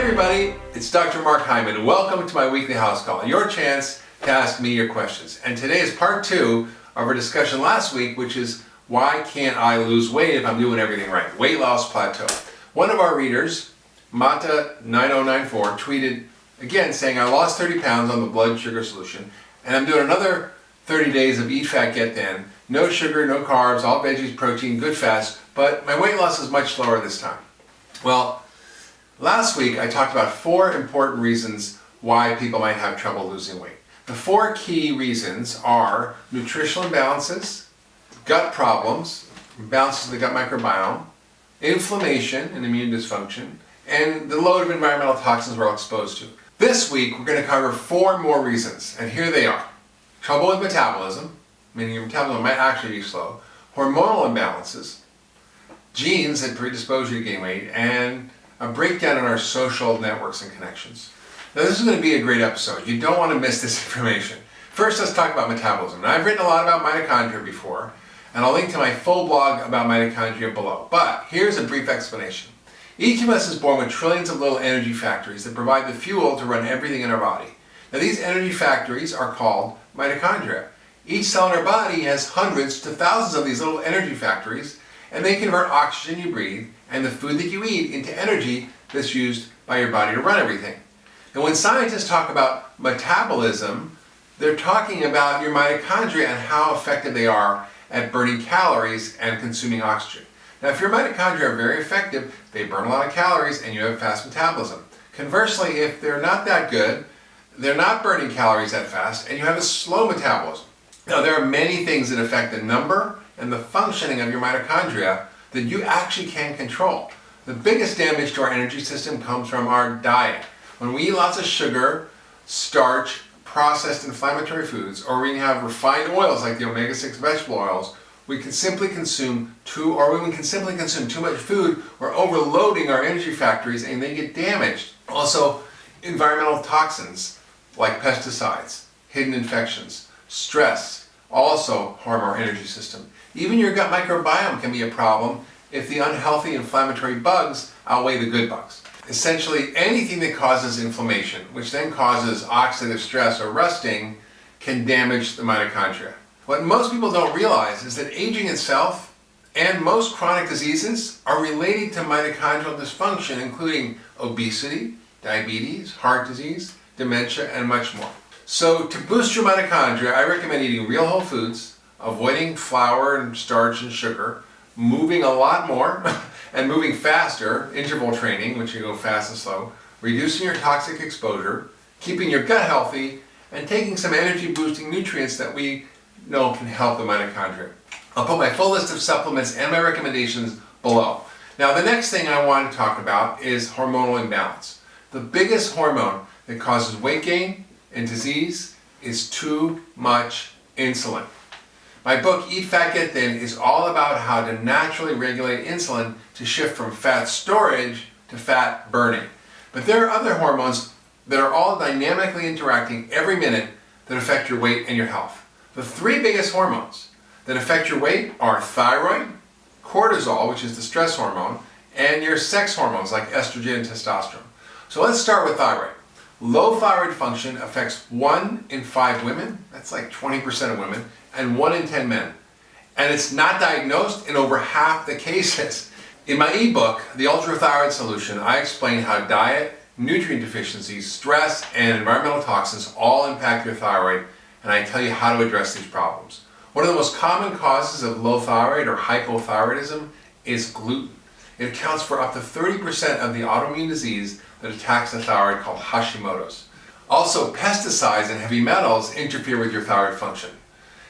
everybody, it's Dr. Mark Hyman and welcome to my weekly house call, your chance to ask me your questions. And today is part 2 of our discussion last week, which is why can't I lose weight if I'm doing everything right? Weight loss plateau. One of our readers, Mata9094, tweeted again saying I lost 30 pounds on the blood sugar solution and I'm doing another 30 days of eat fat, get thin, no sugar, no carbs, all veggies, protein, good fast, but my weight loss is much slower this time. Well, last week I talked about 4 important reasons why people might have trouble losing weight. The 4 key reasons are nutritional imbalances, gut problems, imbalances of the gut microbiome, inflammation and immune dysfunction, and the load of environmental toxins we're all exposed to. This week we're going to cover 4 more reasons, and here they are. Trouble with metabolism, meaning your metabolism might actually be slow, hormonal imbalances, genes that predispose you to gain weight, and a breakdown in our social networks and connections. Now this is going to be a great episode. You don't want to miss this information. First, let's talk about metabolism. Now I've written a lot about mitochondria before, and I'll link to my full blog about mitochondria below. But here's a brief explanation. Each of us is born with trillions of little energy factories that provide the fuel to run everything in our body. Now these energy factories are called mitochondria. Each cell in our body has hundreds to thousands of these little energy factories, and they convert oxygen you breathe and the food that you eat into energy that's used by your body to run everything. And when scientists talk about metabolism, they're talking about your mitochondria and how effective they are at burning calories and consuming oxygen. Now if your mitochondria are very effective, they burn a lot of calories and you have fast metabolism. Conversely, if they're not that good, they're not burning calories that fast and you have a slow metabolism. Now there are many things that affect the number and the functioning of your mitochondria that you actually can control. The biggest damage to our energy system comes from our diet. When we eat lots of sugar, starch, processed inflammatory foods, or we have refined oils like the omega-6 vegetable oils, we can simply consume too much food, we're overloading our energy factories and they get damaged. Also, environmental toxins like pesticides, hidden infections, stress also harm our energy system. Even your gut microbiome can be a problem if the unhealthy inflammatory bugs outweigh the good bugs. Essentially, anything that causes inflammation, which then causes oxidative stress or rusting, can damage the mitochondria. What most people don't realize is that aging itself and most chronic diseases are related to mitochondrial dysfunction, including obesity, diabetes, heart disease, dementia, and much more. So to boost your mitochondria, I recommend eating real whole foods, avoiding flour and starch and sugar, moving a lot more, and moving faster, interval training, which you go fast and slow, reducing your toxic exposure, keeping your gut healthy, and taking some energy boosting nutrients that we know can help the mitochondria. I'll put my full list of supplements and my recommendations below. Now the next thing I want to talk about is hormonal imbalance. The biggest hormone that causes weight gain and disease is too much insulin. My book, Eat Fat, Get Thin, is all about how to naturally regulate insulin to shift from fat storage to fat burning. But there are other hormones that are all dynamically interacting every minute that affect your weight and your health. The 3 biggest hormones that affect your weight are thyroid, cortisol, which is the stress hormone, and your sex hormones like estrogen and testosterone. So let's start with thyroid. Low thyroid function affects 1 in 5 women, that's like 20% of women, and 1 in 10 men. And it's not diagnosed in over half the cases. In my ebook, The Ultra-Thyroid Solution, I explain how diet, nutrient deficiencies, stress, and environmental toxins all impact your thyroid, and I tell you how to address these problems. One of the most common causes of low thyroid or hypothyroidism is gluten. It accounts for up to 30% of the autoimmune disease that attacks the thyroid called Hashimoto's. Also, pesticides and heavy metals interfere with your thyroid function.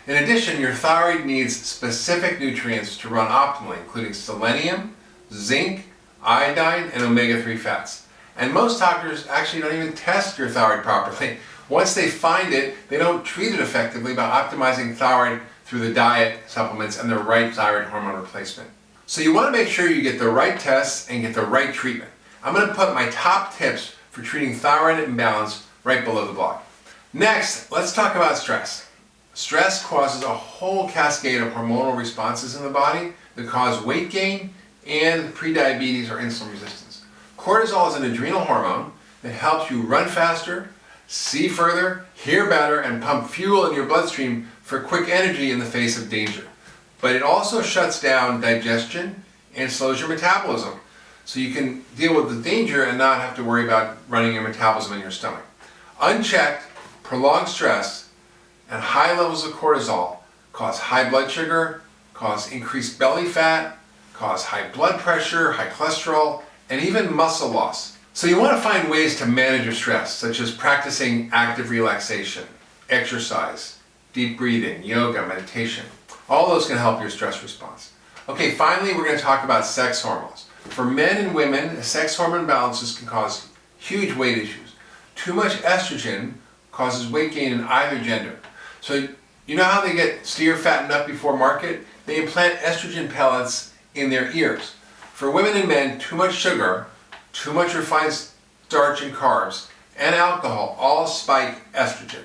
In addition, your thyroid needs specific nutrients to run optimally, including selenium, zinc, iodine, and omega-3 fats. And most doctors actually don't even test your thyroid properly. Once they find it, they don't treat it effectively by optimizing thyroid through the diet, supplements, and the right thyroid hormone replacement. So you want to make sure you get the right tests and get the right treatment. I'm going to put my top tips for treating thyroid imbalance right below the blog. Next, let's talk about stress. Stress causes a whole cascade of hormonal responses in the body that cause weight gain and prediabetes or insulin resistance. Cortisol is an adrenal hormone that helps you run faster, see further, hear better, and pump fuel in your bloodstream for quick energy in the face of danger. But it also shuts down digestion and slows your metabolism, so you can deal with the danger and not have to worry about running your metabolism in your stomach. Unchecked, prolonged stress and high levels of cortisol cause high blood sugar, cause increased belly fat, cause high blood pressure, high cholesterol, and even muscle loss. So you want to find ways to manage your stress, such as practicing active relaxation, exercise, deep breathing, yoga, meditation. All those can help your stress response. Okay, finally we're going to talk about sex hormones. For men and women, sex hormone imbalances can cause huge weight issues. Too much estrogen causes weight gain in either gender. So you know how they get steer fattened up before market? They implant estrogen pellets in their ears. For women and men, too much sugar, too much refined starch and carbs, and alcohol all spike estrogen.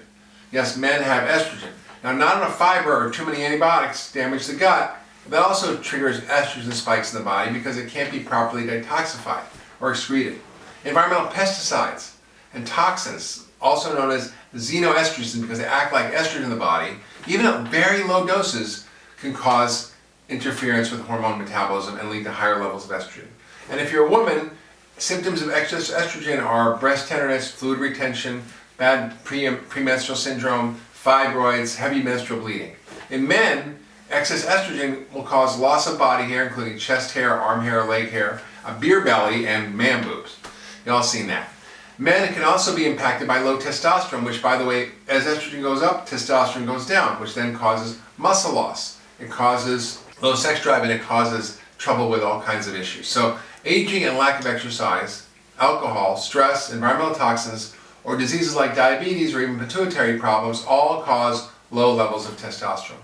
Yes, men have estrogen. Now, not enough fiber or too many antibiotics damage the gut. That also triggers estrogen spikes in the body because it can't be properly detoxified or excreted. Environmental pesticides and toxins, also known as xenoestrogens because they act like estrogen in the body, even at very low doses, can cause interference with hormone metabolism and lead to higher levels of estrogen. And if you're a woman, symptoms of excess estrogen are breast tenderness, fluid retention, bad premenstrual syndrome, fibroids, heavy menstrual bleeding. In men, excess estrogen will cause loss of body hair, including chest hair, arm hair, leg hair, a beer belly, and man boobs. You've all seen that. Men can also be impacted by low testosterone, which, by the way, as estrogen goes up, testosterone goes down, which then causes muscle loss. It causes low sex drive, and it causes trouble with all kinds of issues. So aging and lack of exercise, alcohol, stress, environmental toxins, or diseases like diabetes or even pituitary problems all cause low levels of testosterone.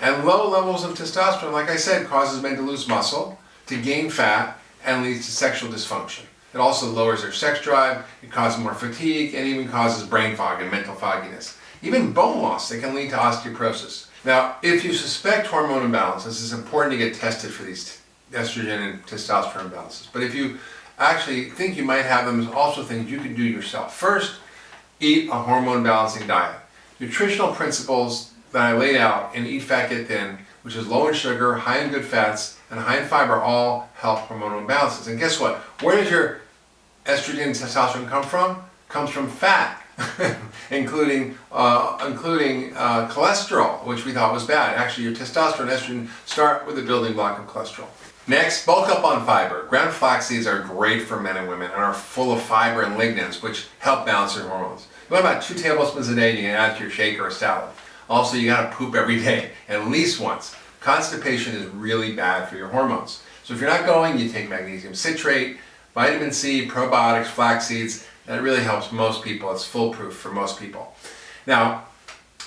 And low levels of testosterone, like I said, causes men to lose muscle, to gain fat, and leads to sexual dysfunction. It also lowers their sex drive, it causes more fatigue, and even causes brain fog and mental fogginess. Even bone loss that can lead to osteoporosis. Now, if you suspect hormone imbalances, it's important to get tested for these estrogen and testosterone imbalances. But if you actually think you might have them, there's also things you can do yourself. First, eat a hormone balancing diet. Nutritional principles that I laid out in Eat Fat Get Thin, which is low in sugar, high in good fats, and high in fiber, all help hormonal imbalances. And guess what? Where does your estrogen and testosterone come from? It comes from fat, including cholesterol, which we thought was bad. Actually, your testosterone and estrogen start with the building block of cholesterol. Next, bulk up on fiber. Ground flax seeds are great for men and women and are full of fiber and lignans, which help balance your hormones. You want about 2 tablespoons a day, and you can add to your shake or a salad. Also, you gotta poop every day, at least once. Constipation is really bad for your hormones. So if you're not going, you take magnesium citrate, vitamin C, probiotics, flax seeds. That really helps most people. It's foolproof for most people. Now,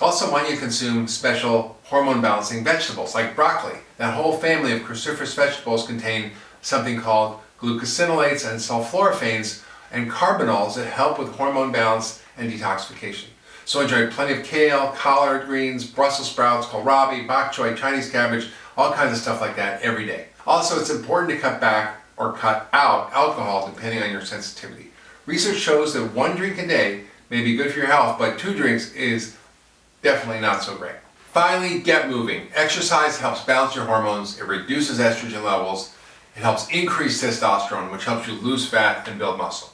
also want you to consume special hormone balancing vegetables like broccoli. That whole family of cruciferous vegetables contain something called glucosinolates and sulforaphanes and carbanols that help with hormone balance and detoxification. So enjoy plenty of kale, collard greens, Brussels sprouts, kohlrabi, bok choy, Chinese cabbage, all kinds of stuff like that every day. Also, it's important to cut back or cut out alcohol depending on your sensitivity. Research shows that 1 drink a day may be good for your health, but 2 drinks is definitely not so great. Finally, get moving. Exercise helps balance your hormones, it reduces estrogen levels, it helps increase testosterone, which helps you lose fat and build muscle.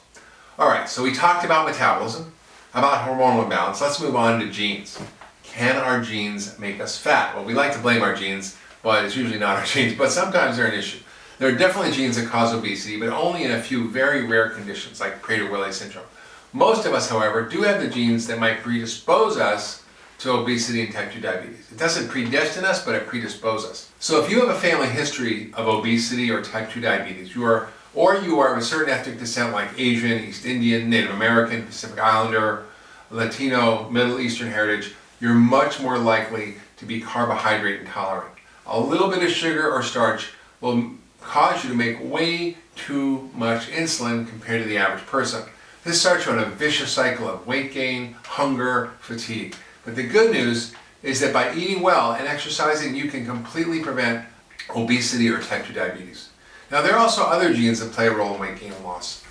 Alright, so we talked about metabolism, about hormonal imbalance. Let's move on to genes. Can our genes make us fat? Well, we like to blame our genes, but it's usually not our genes, but sometimes they're an issue. There are definitely genes that cause obesity, but only in a few very rare conditions like Prader-Willi syndrome. Most of us, however, do have the genes that might predispose us to obesity and type 2 diabetes. It doesn't predestine us, but it predisposes us. So if you have a family history of obesity or type 2 diabetes, you are of a certain ethnic descent like Asian, East Indian, Native American, Pacific Islander, Latino, Middle Eastern heritage, you're much more likely to be carbohydrate intolerant. A little bit of sugar or starch will cause you to make way too much insulin compared to the average person. This starts you on a vicious cycle of weight gain, hunger, fatigue. But the good news is that by eating well and exercising, you can completely prevent obesity or type 2 diabetes. Now, there are also other genes that play a role in weight gain and loss.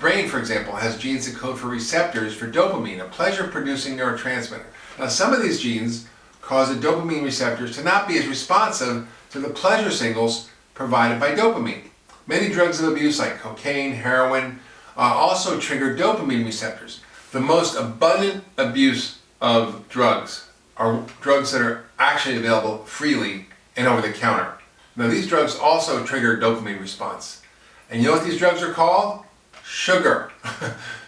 brain, for example, has genes that code for receptors for dopamine, a pleasure-producing neurotransmitter. Now, some of these genes cause the dopamine receptors to not be as responsive to the pleasure signals provided by dopamine. Many drugs of abuse, like cocaine, heroin, also trigger dopamine receptors. The most abundant abuse of drugs are drugs that are actually available freely and over the counter. Now, these drugs also trigger dopamine response. And you know what these drugs are called? Sugar,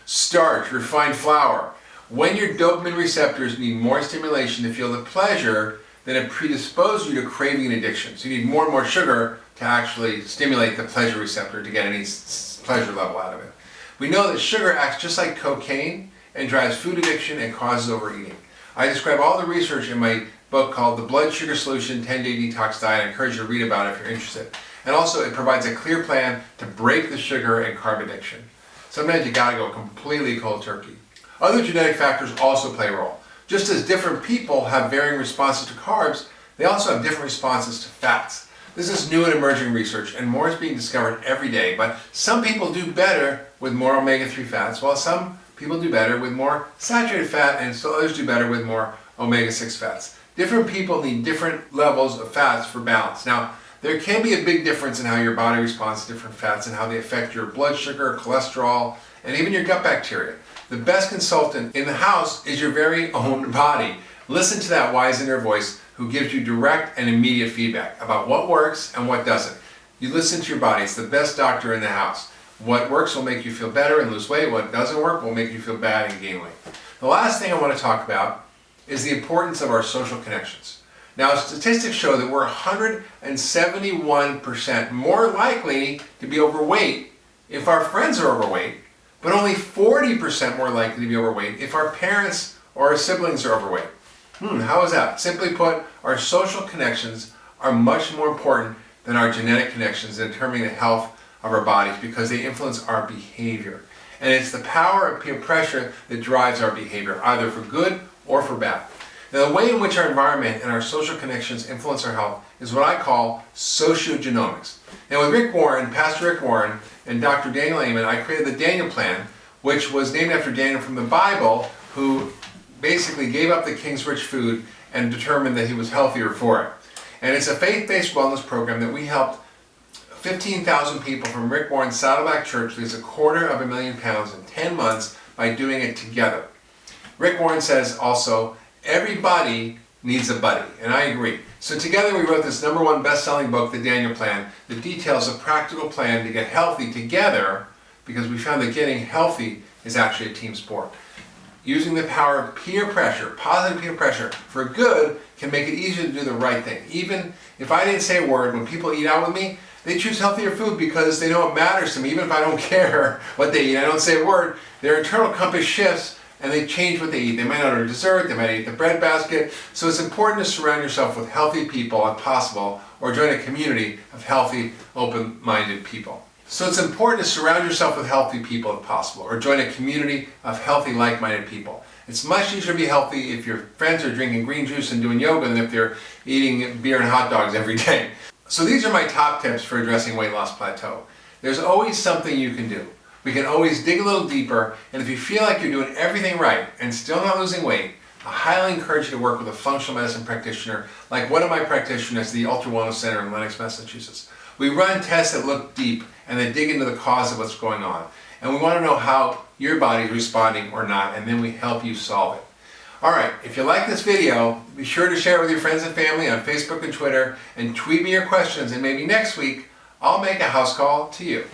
starch, refined flour. When your dopamine receptors need more stimulation to feel the pleasure, then it predisposes you to craving and addiction. So you need more and more sugar to actually stimulate the pleasure receptor to get any pleasure level out of it. We know that sugar acts just like cocaine and drives food addiction and causes overeating. I describe all the research in my book called The Blood Sugar Solution 10-Day Detox Diet. I encourage you to read about it if you're interested. And also, it provides a clear plan to break the sugar and carb addiction. Sometimes you gotta go completely cold turkey. Other genetic factors also play a role. Just as different people have varying responses to carbs, they also have different responses to fats. This is new and emerging research, and more is being discovered every day. But some people do better with more omega-3 fats, while some people do better with more saturated fat, and still others do better with more omega-6 fats. Different people need different levels of fats for balance. Now, there can be a big difference in how your body responds to different fats and how they affect your blood sugar, cholesterol, and even your gut bacteria. The best consultant in the house is your very own body. Listen to that wise inner voice who gives you direct and immediate feedback about what works and what doesn't. You listen to your body. It's the best doctor in the house. What works will make you feel better and lose weight. What doesn't work will make you feel bad and gain weight. The last thing I want to talk about is the importance of our social connections. Now, statistics show that we're 171% more likely to be overweight if our friends are overweight, but only 40% more likely to be overweight if our parents or our siblings are overweight. How is that? Simply put, our social connections are much more important than our genetic connections in determining the health of our bodies because they influence our behavior. And it's the power of peer pressure that drives our behavior, either for good or for bad. Now, the way in which our environment and our social connections influence our health is what I call sociogenomics. Now, with Pastor Rick Warren, and Dr. Daniel Amen, I created the Daniel Plan, which was named after Daniel from the Bible, who basically gave up the king's rich food and determined that he was healthier for it. And it's a faith-based wellness program that we helped 15,000 people from Rick Warren's Saddleback Church lose £250,000 in 10 months by doing it together. Rick Warren says also, everybody needs a buddy, and I agree. So together we wrote this #1 best-selling book, The Daniel Plan, that details a practical plan to get healthy together because we found that getting healthy is actually a team sport. Using the power of peer pressure, positive peer pressure, for good can make it easier to do the right thing. Even if I didn't say a word, when people eat out with me, they choose healthier food because they know it matters to me. Even if I don't care what they eat, I don't say a word, their internal compass shifts and they change what they eat. They might not order dessert, they might eat the bread basket. So it's important to surround yourself with healthy people if possible, or join a community of healthy, open-minded people. So it's important to surround yourself with healthy people if possible, or join a community of healthy, like-minded people. It's much easier to be healthy if your friends are drinking green juice and doing yoga than if they're eating beer and hot dogs every day. So these are my top tips for addressing weight loss plateau. There's always something you can do. We can always dig a little deeper, and if you feel like you're doing everything right and still not losing weight, I highly encourage you to work with a functional medicine practitioner like one of my practitioners at the Ultra Wellness Center in Lenox, Massachusetts. We run tests that look deep and then dig into the cause of what's going on. And we want to know how your body is responding or not, and then we help you solve it. Alright, if you like this video, be sure to share it with your friends and family on Facebook and Twitter, and tweet me your questions, and maybe next week, I'll make a house call to you.